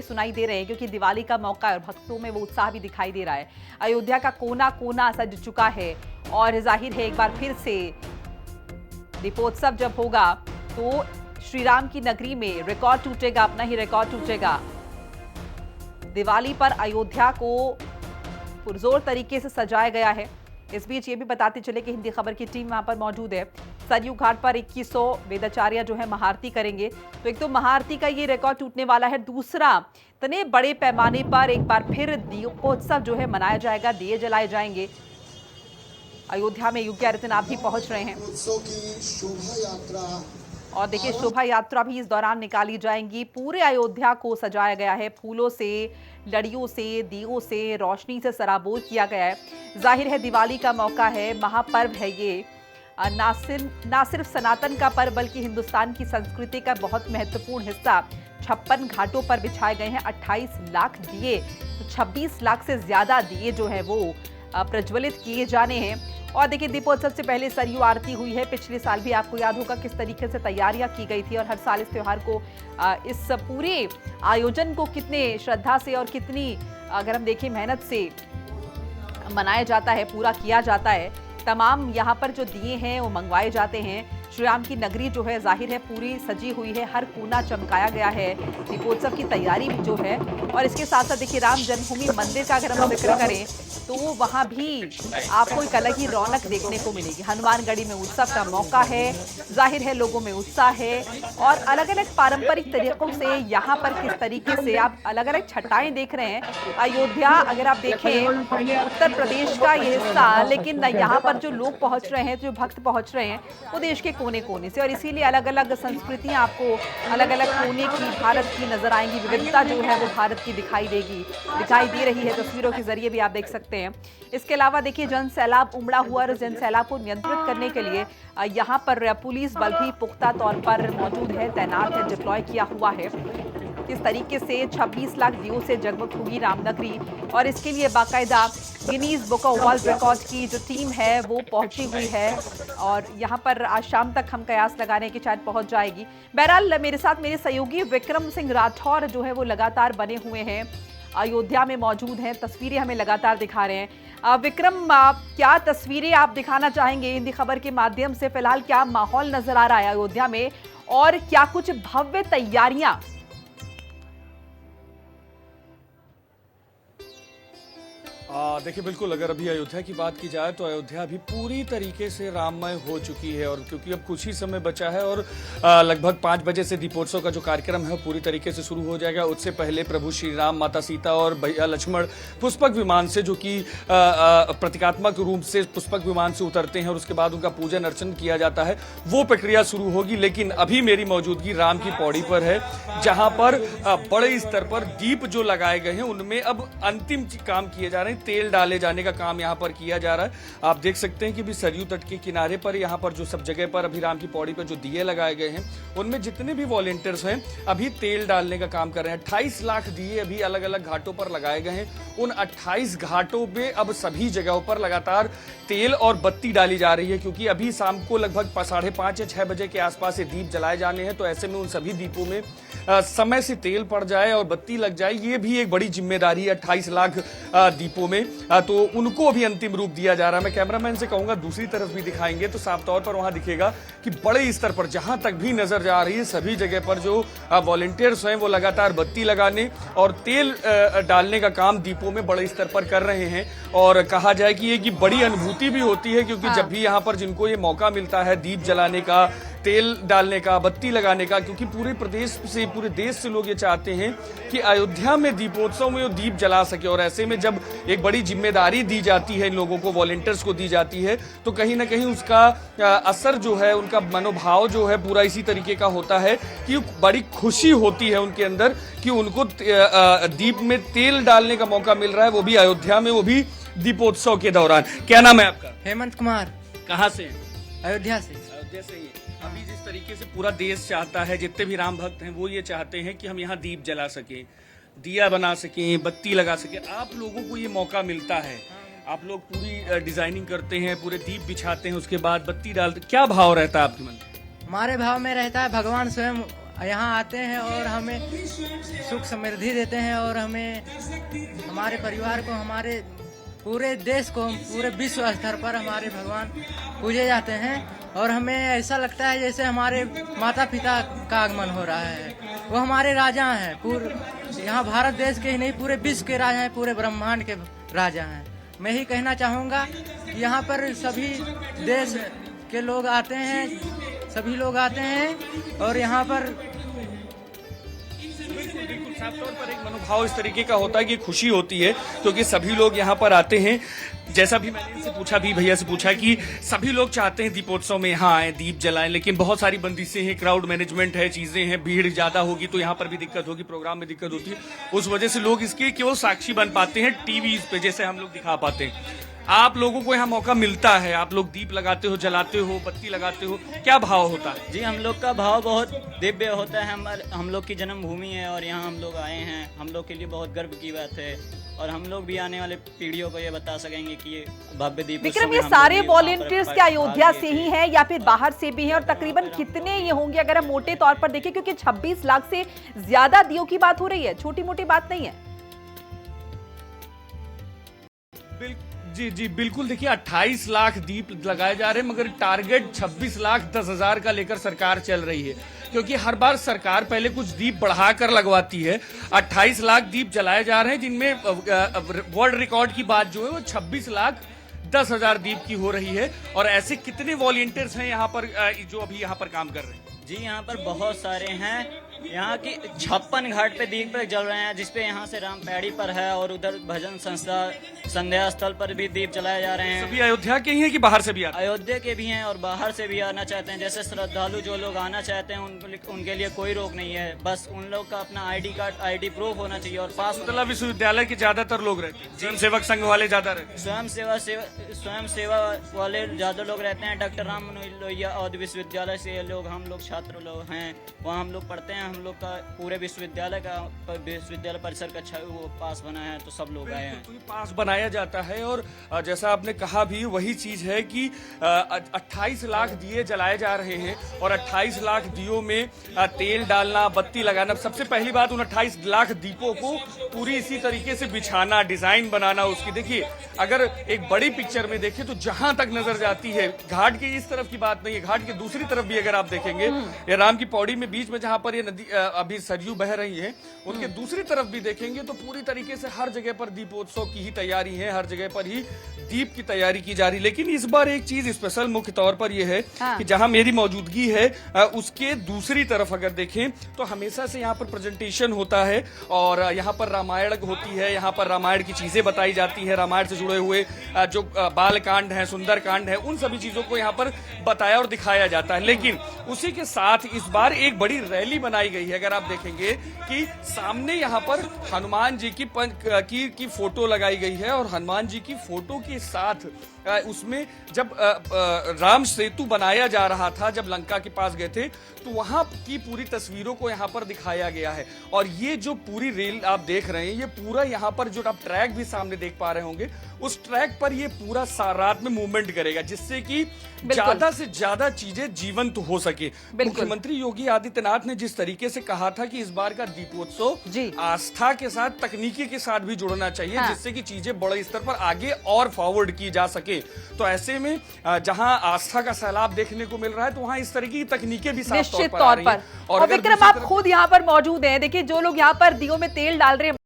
सुनाई दे रहे हैं क्योंकि दिवाली का मौका है और भक्तों में वो उत्साह भी दिखाई दे रहा है। अयोध्या का कोना कोना सज चुका है और जाहिर है एक बार फिर से दीपोत्सव जब होगा तो श्री राम की नगरी में रिकॉर्ड टूटेगा, अपना ही रिकॉर्ड टूटेगा। दिवाली पर अयोध्या को पुरजोर तरीके से सजाया गया है। इस बीच ये भी बताते चले कि हिंदी खबर की टीम वहां पर मौजूद है। सरयू घाट पर 2100 वेदाचार्य जो है महाआरती करेंगे, तो एक तो महाआरती का ये रिकॉर्ड टूटने वाला है, दूसरा इतने बड़े पैमाने पर एक बार फिर दीपोत्सव जो है मनाया जाएगा, दिए जलाए जाएंगे। अयोध्या में योगी आदित्यनाथ भी पहुंच रहे हैं और देखिए शोभा यात्रा भी इस दौरान निकाली जाएंगी। पूरे अयोध्या को सजाया गया है, फूलों से, लड़ियों से, दियों से, रोशनी से सराबोर किया गया है। जाहिर है दिवाली का मौका है, महापर्व है ये। ना सिर्फ सनातन का पर्व बल्कि हिंदुस्तान की संस्कृति का बहुत महत्वपूर्ण हिस्सा 56 घाटों पर बिछाए गए हैं। 28 लाख दिए, तो 26 लाख से ज्यादा दिए जो है वो प्रज्वलित किए जाने हैं। और देखिए दीपोत्सव से पहले सरयू आरती हुई है। पिछले साल भी आपको याद होगा किस तरीके से तैयारियां की गई थी और हर साल इस त्योहार को, इस पूरे आयोजन को कितने श्रद्धा से और कितनी, अगर हम देखें, मेहनत से मनाया जाता है, पूरा किया जाता है। तमाम यहाँ पर जो दिए हैं वो मंगवाए जाते हैं। श्री राम की नगरी जो है जाहिर है पूरी सजी हुई है, हर कोना चमकाया गया है। दीपोत्सव की तैयारी जो है, और इसके साथ साथ देखिए राम जन्मभूमि मंदिर का अगर हम जिक्र करें तो वहां भी आपको एक अलग ही रौनक देखने को मिलेगी। हनुमानगढ़ी में उत्सव का मौका है, जाहिर है लोगों में उत्साह है और अलग अलग पारंपरिक तरीकों से यहाँ पर किस तरीके से आप अलग अलग छटाएं देख रहे हैं। अयोध्या अगर आप देखें उत्तर प्रदेश का ये हिस्सा, लेकिन यहाँ पर जो लोग पहुंच रहे हैं, जो भक्त पहुंच रहे हैं, वो देश के कोने कोने से, और इसीलिए अलग अलग संस्कृतियां आपको अलग अलग कोने की भारत की नजर आएंगी। विविधता जो है वो भारत की दिखाई दे रही है, तस्वीरों के जरिए भी आप देख सकते हैं। इसके अलावा देखिए जन सैलाब उमड़ा हुआ और जन सैलाब को नियंत्रित करने के लिए यहाँ पर पुलिस बल भी पुख्ता तौर पर मौजूद है, तैनात है, डिप्लॉय किया हुआ है। किस तरीके से 26 लाख दियों से जगमग होगी रामनगरी, और इसके लिए बाकायदा Guinness book of world record की जो टीम है वो पहुंची हुई है और यहाँ पर आज शाम तक हम कयास लगाने की शायद पहुंच जाएगी। बहरहाल मेरे साथ मेरे सहयोगी विक्रम सिंह राठौर जो है वो लगातार बने हुए हैं, अयोध्या में मौजूद हैं, तस्वीरें हमें लगातार दिखा रहे हैं। विक्रम, क्या तस्वीरें आप दिखाना चाहेंगे हिंदी खबर के माध्यम से? फिलहाल क्या माहौल नजर आ रहा है अयोध्या में और क्या कुछ भव्य तैयारियां? देखिए बिल्कुल, अगर अभी अयोध्या की बात की जाए तो अयोध्या अभी पूरी तरीके से राममय हो चुकी है, और क्योंकि अब कुछ ही समय बचा है और लगभग 5 बजे से दीपोत्सव का जो कार्यक्रम है वो पूरी तरीके से शुरू हो जाएगा। उससे पहले प्रभु श्री राम, माता सीता और भैया लक्ष्मण पुष्पक विमान से, जो कि प्रतीकात्मक रूप से पुष्पक विमान से उतरते हैं और उसके बाद उनका पूजन अर्चन किया जाता है, वो प्रक्रिया शुरू होगी। लेकिन अभी मेरी मौजूदगी राम की पौड़ी पर है, जहां पर बड़े स्तर पर दीप जो लगाए गए हैं उनमें अब अंतिम काम किए जा रहे हैं। तेल डाले जाने का काम यहाँ पर किया जा रहा है। आप देख सकते हैं कि भी सरयू तट के किनारे पर यहाँ पर जो सब जगह पर अभी राम की पौड़ी पर जो दिए लगाए गए हैं उनमें जितने भी वॉलेंटियर्स हैं अभी तेल डालने का काम कर रहे हैं। 28 लाख दिए अभी अलग अलग घाटों पर लगाए गए हैं। उन 28 घाटों पे अब सभी जगहों पर लगातार तेल और बत्ती डाली जा रही है, क्योंकि अभी शाम को लगभग 5:30 या 6 बजे के आसपास ये दीप जलाए जाने हैं। तो ऐसे में उन सभी दीपों में समय से तेल पड़ जाए और बत्ती लग जाए, ये भी एक बड़ी जिम्मेदारी है 28 लाख दीपों में। तो उनको भी अंतिम रूप दिया जा रहा है। मैं कैमरामैन से कहूंगा दूसरी तरफ भी दिखाएंगे तो साफ तौर पर वहां दिखेगा कि बड़े स्तर पर जहां तक भी नजर जा रही है सभी जगह पर जो वॉलेंटियर्स हैं वो लगातार बत्ती लगाने और तेल डालने का काम दीपों में बड़े स्तर पर कर रहे हैं। और कहा जाए कि ये बड़ी अनुभूति भी होती है, क्योंकि जब भी यहाँ पर जिनको ये मौका मिलता है दीप जलाने का, तेल डालने का, बत्ती लगाने का, क्योंकि पूरे प्रदेश से, पूरे देश से लोग ये चाहते हैं कि अयोध्या में दीपोत्सव में वो दीप जला सके। और ऐसे में जब एक बड़ी जिम्मेदारी दी जाती है इन लोगों को, वॉलेंटियर्स को दी जाती है, तो कहीं ना कहीं उसका असर जो है, उनका मनोभाव जो है पूरा इसी तरीके का होता है कि बड़ी खुशी होती है उनके अंदर कि उनको दीप में तेल डालने का मौका मिल रहा है, वो भी अयोध्या में, वो भी दीपोत्सव के दौरान। क्या नाम है आपका? हेमंत कुमार। कहाँ से? अयोध्या से। अयोध्या से ही। अभी जिस तरीके से पूरा देश चाहता है, जितने भी राम भक्त हैं वो ये चाहते हैं कि हम यहाँ दीप जला सकें, दिया बना सकें, बत्ती लगा सकें। आप लोगों को ये मौका मिलता है, आप लोग पूरी डिजाइनिंग करते हैं, पूरे दीप बिछाते हैं, उसके बाद बत्ती डालते, क्या भाव रहता है आपके मन में? हमारे भाव में रहता है भगवान स्वयं यहाँ आते हैं और हमें सुख समृद्धि देते हैं और हमें हमारे परिवार को, हमारे पूरे देश को, पूरे विश्व स्तर पर हमारे भगवान पूजे जाते हैं और हमें ऐसा लगता है जैसे हमारे माता पिता का आगमन हो रहा है। वो हमारे राजा हैं, यहाँ भारत देश के ही नहीं पूरे विश्व के राजा हैं, पूरे ब्रह्मांड के राजा हैं। मैं ही कहना चाहूँगा कि यहाँ पर सभी देश के लोग आते हैं, सभी लोग आते हैं और यहाँ पर बिल्कुल साफ तौर पर एक मनोभाव इस तरीके का होता है कि खुशी होती है क्योंकि सभी लोग यहाँ पर आते हैं। जैसा भी मैंने इनसे पूछा, भी भैया से पूछा कि सभी लोग चाहते हैं दीपोत्सव में यहाँ आए, दीप जलाएं, लेकिन बहुत सारी बंदिशें हैं, क्राउड मैनेजमेंट है, चीजें हैं, भीड़ ज्यादा होगी तो यहाँ पर भी दिक्कत होगी, प्रोग्राम में दिक्कत होती है। उस वजह से लोग इसके केवल साक्षी बन पाते हैं टीवी पे, जैसे हम लोग दिखा पाते हैं। आप लोगों को यहाँ मौका मिलता है, आप लोग दीप लगाते हो, जलाते हो, बत्ती लगाते हो, क्या भाव होता है? जी, हम लोग का भाव बहुत दिव्य होता है। हम लोग की जन्मभूमि है और यहाँ हम लोग आए हैं, हम लोग के लिए बहुत गर्व की बात है और हम लोग भी आने वाले पीढ़ियों को ये बता सकेंगे कि ये भव्य दीप। विक्रम, ये सारे वॉलेंटियर्स क्या अयोध्या से ही हैं या फिर बाहर से भी हैं और तकरीबन कितने ये होंगे अगर हम मोटे तौर पर देखें, क्योंकि 26 लाख से ज्यादा दियों की बात हो रही है, छोटी मोटी बात नहीं है। जी बिल्कुल। देखिए 28 लाख दीप लगाए जा रहे हैं मगर टारगेट 26 लाख 10 हजार का लेकर सरकार चल रही है, क्योंकि हर बार सरकार पहले कुछ दीप बढ़ाकर लगवाती है। 28 लाख दीप जलाए जा रहे हैं जिनमें वर्ल्ड रिकॉर्ड की बात जो है वो 26 लाख 10 हजार दीप की हो रही है। और ऐसे कितने वॉलंटियर्स हैं यहाँ पर जो अभी यहाँ पर काम कर रहे हैं? जी, यहाँ पर बहुत सारे हैं। यहाँ की 56 घाट पे दीप जल रहे हैं, जिसपे यहाँ से राम पैड़ी पर है और उधर भजन संस्था संध्या स्थल पर भी दीप जलाए जा रहे हैं। सभी अयोध्या के ही हैं कि बाहर से भी आते हैं? अयोध्या के भी हैं और बाहर से भी आना चाहते हैं। जैसे श्रद्धालु जो लोग आना चाहते हैं उनके लिए कोई रोक नहीं है, बस उन लोग का अपना ID कार्ड, ID प्रूफ होना चाहिए और पास। मतलब विश्वविद्यालय के ज्यादातर लोग रहते हैं, स्वयं सेवक संघ वाले ज्यादा रहते हैं? स्वयं सेवा वाले ज्यादा लोग रहते हैं। डॉक्टर राम मनोहर लोहिया और विश्वविद्यालय से लोग, हम लोग छात्र लोग हैं, वहाँ हम लोग पढ़ते हैं। हम लोग का पूरे विश्वविद्यालय परिसर का वो पास बना है, तो सब लोग आए हैं। तो ये पास बनाया जाता है और जैसा आपने कहा भी वही चीज है कि 28 लाख दिए जलाए जा रहे हैं और 28 लाख दियों में तेल डालना, बत्ती लगाना। सबसे पहली बात, उन 28 लाख दीपों को पूरी इसी तरीके से बिछाना, डिजाइन बनाना उसकी। देखिए अगर एक बड़ी पिक्चर में देखें तो जहां तक नजर जाती है, घाट की इस तरफ की बात नहीं है, घाट की दूसरी तरफ भी अगर आप देखेंगे, ये राम की पौड़ी में बीच में जहां पर ये नदी अभी सरयू बह रही है, उनके दूसरी तरफ भी देखेंगे तो पूरी तरीके से हर जगह पर दीपोत्सव की ही तैयारी है, हर जगह पर ही दीप की तैयारी की जा रही। लेकिन इस बार एक चीज स्पेशल मुख्य तौर पर यह है कि जहां मेरी मौजूदगी है उसके दूसरी तरफ अगर देखें तो हमेशा से यहाँ पर प्रेजेंटेशन होता है और यहाँ पर रामायण होती है, यहाँ पर रामायण की चीजें बताई जाती है, रामायण से जुड़े हुए जो बाल कांड है, सुंदर कांड है, उन सभी चीजों को यहाँ पर बताया और दिखाया जाता है। लेकिन उसी के साथ इस बार एक बड़ी रैली बनाई गई है। अगर आप देखेंगे कि सामने यहाँ पर हनुमान जी की फोटो लगाई गई है और हनुमान जी की फोटो के साथ उसमें जब राम सेतु बनाया जा रहा था, जब लंका के पास गए थे, तो वहां की पूरी तस्वीरों को यहाँ पर दिखाया गया है। और ये जो पूरी रेल आप देख रहे हैं, ये पूरा यहाँ पर जो आप ट्रैक भी सामने देख पा रहे होंगे, उस ट्रैक पर ये पूरा रात में मूवमेंट करेगा, जिससे कि ज्यादा से ज्यादा चीजें जीवंत हो सके। मुख्यमंत्री योगी आदित्यनाथ ने जिस तरीके से कहा था कि इस बार का दीपोत्सव आस्था के साथ, तकनीकी के साथ भी जुड़ना चाहिए, जिससे कि चीजें बड़े स्तर पर आगे और फॉरवर्ड की जा सके। तो ऐसे में जहां आस्था का सैलाब देखने को मिल रहा है, तो वहां इस तरह की तकनीकें भी साफ तौर पर आ रही हैं। और विक्रम, आप खुद यहाँ पर मौजूद हैं, देखिए जो लोग यहाँ पर दियों में तेल डाल रहे हैं,